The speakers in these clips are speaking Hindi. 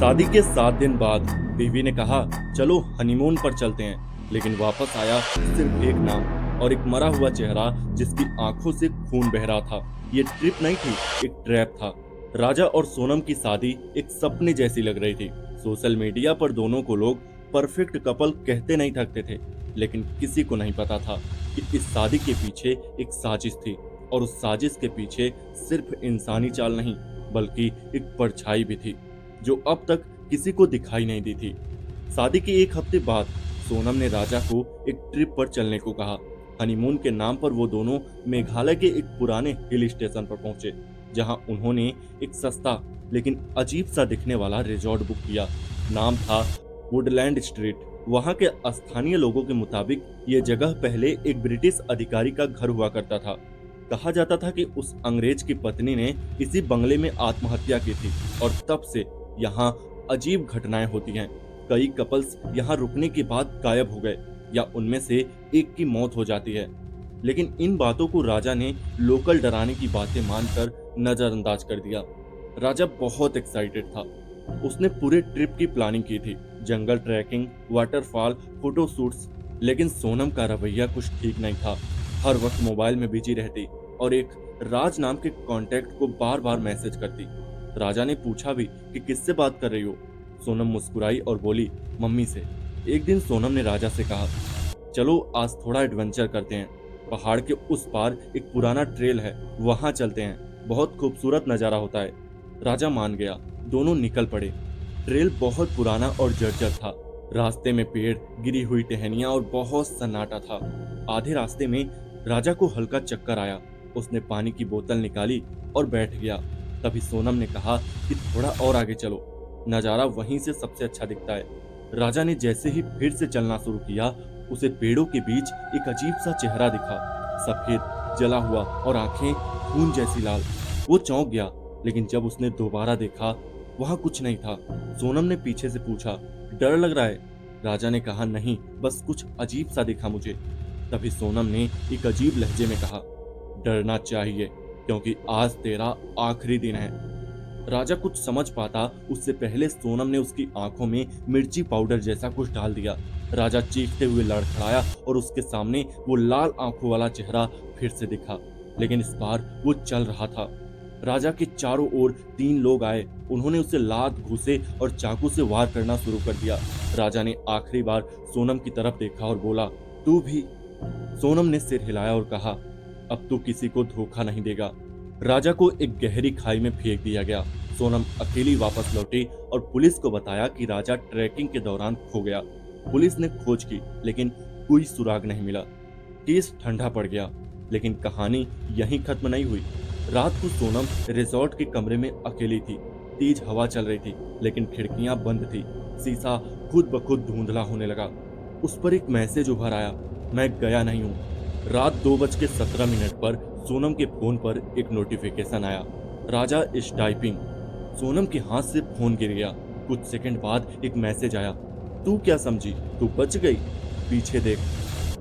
शादी के 7 दिन बाद बीवी ने कहा चलो हनीमून पर चलते हैं, लेकिन वापस आया सिर्फ एक नाम और एक मरा हुआ चेहरा जिसकी आंखों से खून बह रहा था। ये ट्रिप नहीं थी, एक ट्रैप था। राजा और सोनम की शादी एक सपने जैसी लग रही थी। सोशल मीडिया पर दोनों को लोग परफेक्ट कपल कहते नहीं थकते थे, लेकिन किसी को नहीं पता था कि इस शादी के पीछे एक साजिश थी, और उस साजिश के पीछे सिर्फ इंसानी चाल नहीं बल्कि एक परछाई भी थी जो अब तक किसी को दिखाई नहीं दी थी। शादी के एक हफ्ते बाद सोनम ने राजा को एक ट्रिप पर चलने को कहा। हनीमून के नाम पर वो दोनों मेघालय के एक पुराने हिल स्टेशन पर पहुंचे, जहां उन्होंने एक सस्ता लेकिन अजीब सा दिखने वाला रिजॉर्ट बुक किया। नाम था वुडलैंड स्ट्रीट। वहां के स्थानीय लोगों के मुताबिक ये जगह पहले एक ब्रिटिश अधिकारी का घर हुआ करता था। कहा जाता था कि उस अंग्रेज की पत्नी ने इसी बंगले में आत्महत्या की थी, और तब से यहाँ अजीब घटनाएं होती हैं। कई कपल्स यहाँ रुकने के बाद गायब हो गए, या उनमें से एक की मौत हो जाती है। लेकिन इन बातों को राजा ने लोकल डराने की बातें मानकर नजरअंदाज कर दिया। राजा बहुत एक्साइटेड था। उसने पूरे ट्रिप की प्लानिंग की थी, जंगल ट्रैकिंग, वाटरफॉल, फोटो शूट्स। लेकिन सोनम का रवैया कुछ ठीक नहीं था। हर वक्त मोबाइल में बिजी रहती और एक राज नाम के कांटेक्ट को बार बार मैसेज करती। राजा ने पूछा भी कि किससे बात कर रही हो। सोनम मुस्कुराई और बोली, मम्मी से। एक दिन सोनम ने राजा से कहा, चलो आज थोड़ा एडवेंचर करते हैं। पहाड़ के उस पार एक पुराना ट्रेल है, वहां चलते हैं, बहुत खूबसूरत नजारा होता है। राजा मान गया। दोनों निकल पड़े। ट्रेल बहुत पुराना और जर्जर था। रास्ते में पेड़, गिरी हुई टहनियां और बहुत सन्नाटा था। आधे रास्ते में राजा को हल्का चक्कर आया। उसने पानी की बोतल निकाली और बैठ गया। तभी सोनम ने कहा कि थोड़ा और आगे चलो, नजारा वहीं से सबसे अच्छा दिखता है। राजा ने जैसे ही फिर से चलना शुरू किया, उसे पेड़ों के बीच एक अजीब सा चेहरा दिखा, सफेद, जला हुआ और आंखें खून जैसी लाल। वो चौंक गया, लेकिन जब उसने दोबारा देखा, वहां कुछ नहीं था। सोनम ने पीछे से पूछा, डर लग रहा है? राजा ने कहा, नहीं, बस कुछ अजीब सा दिखा मुझे। तभी सोनम ने एक अजीब लहजे में कहा, डरना चाहिए, क्योंकि आज तेरा आखिरी दिन है। राजा कुछ समझ पाता उससे पहले सोनम ने उसकी आंखों में मिर्ची पाउडर जैसा कुछ डाल दिया। राजा चीखते हुए लड़खड़ाया और उसके सामने वो लाल आंखों वाला चेहरा फिर से दिखा, लेकिन इस बार वो चल रहा था। राजा के चारों ओर 3 लोग आए। उन्होंने उसे लात, घूंसे और चाकू से वार करना शुरू कर दिया। राजा ने आखिरी बार सोनम की तरफ देखा और बोला, तू भी? सोनम ने सिर हिलाया और कहा, अब तू किसी को धोखा नहीं देगा। राजा को एक गहरी खाई में फेंक दिया गया। सोनम अकेली वापस लौटी और पुलिस को बताया कि राजा ट्रैकिंग के दौरान खो गया। पुलिस ने खोज की, लेकिन कोई सुराग नहीं मिला। केस ठंडा पड़ गया, लेकिन कहानी यहीं खत्म नहीं हुई। रात को सोनम रिजॉर्ट के कमरे में अकेली थी। तेज हवा चल रही थी, लेकिन खिड़कियां बंद थी। शीशा खुद ब खुद धुंधला होने लगा। उस पर एक मैसेज उभर आया, मैं गया नहीं हूँ। रात 2:17 पर सोनम के फोन पर एक नोटिफिकेशन आया, राजा इज टाइपिंग। सोनम के हाथ से फोन गिर गया। कुछ सेकंड बाद एक मैसेज आया, तू क्या समझी, तू बच गई? पीछे देख।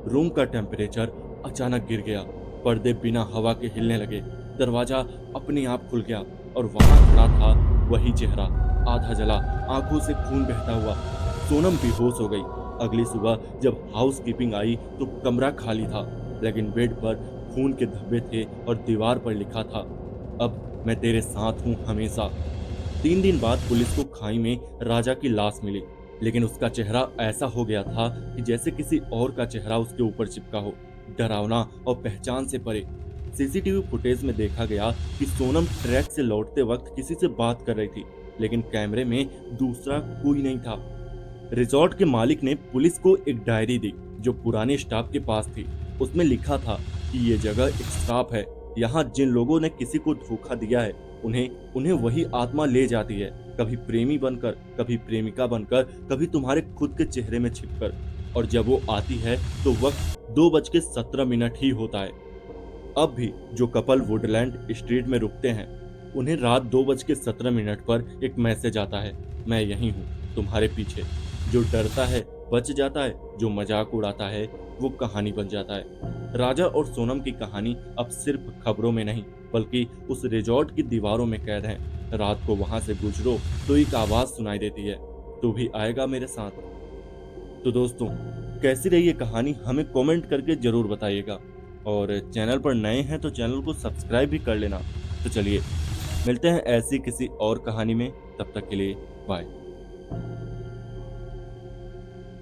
रूम का टेम्परेचर अचानक गिर गया। पर्दे बिना हवा के हिलने लगे। दरवाजा अपने आप खुल गया और वहां खड़ा था वही चेहरा, आधा जला, आंखों से खून बहता हुआ। सोनम बेहोश हो गई। अगली सुबह जब हाउस कीपिंग आई तो कमरा खाली था, लेकिन बेड पर खून के धब्बे थे और दीवार पर लिखा था, अब मैं तेरे साथ हूँ हमेशा। 3 दिन बाद पुलिस को खाई में राजा की लाश मिली, लेकिन उसका चेहरा ऐसा हो गया था कि जैसे किसी और का चेहरा उसके ऊपर चिपका हो, डरावना और पहचान से परे। सीसीटीवी फुटेज में देखा गया कि सोनम ट्रैक से लौटते वक्त किसी से बात कर रही थी, लेकिन कैमरे में दूसरा कोई नहीं था। रिजॉर्ट के मालिक ने पुलिस को एक डायरी दी जो पुराने स्टाफ के पास थी। उसमें लिखा था कि ये जगह एक श्राप है। यहाँ जिन लोगों ने किसी को धोखा दिया है, उन्हें उन्हें वही आत्मा ले जाती है, कभी प्रेमी बनकर, कभी प्रेमिका बनकर, कभी तुम्हारे खुद के चेहरे में छिपकर। और जब वो आती है तो वक्त 2:17 ही होता है। अब भी जो कपल वुडलैंड स्ट्रीट में रुकते हैं, उन्हें रात 2:17 पर एक मैसेज आता है, मैं यहीं हूँ, तुम्हारे पीछे। जो डरता है बच जाता है, जो मजाक उड़ाता है वो कहानी बन जाता है। राजा और सोनम की कहानी अब सिर्फ खबरों में नहीं, बल्कि उस रिजॉर्ट की दीवारों में कैद है। रात को वहां से गुजरो तो एक आवाज सुनाई देती है, तू भी आएगा मेरे साथ। तो दोस्तों, कैसी रही ये कहानी हमें कमेंट करके जरूर बताइएगा, और चैनल पर नए हैं तो चैनल को सब्सक्राइब भी कर लेना। तो चलिए, मिलते हैं ऐसी किसी और कहानी में, तब तक के लिए बाय।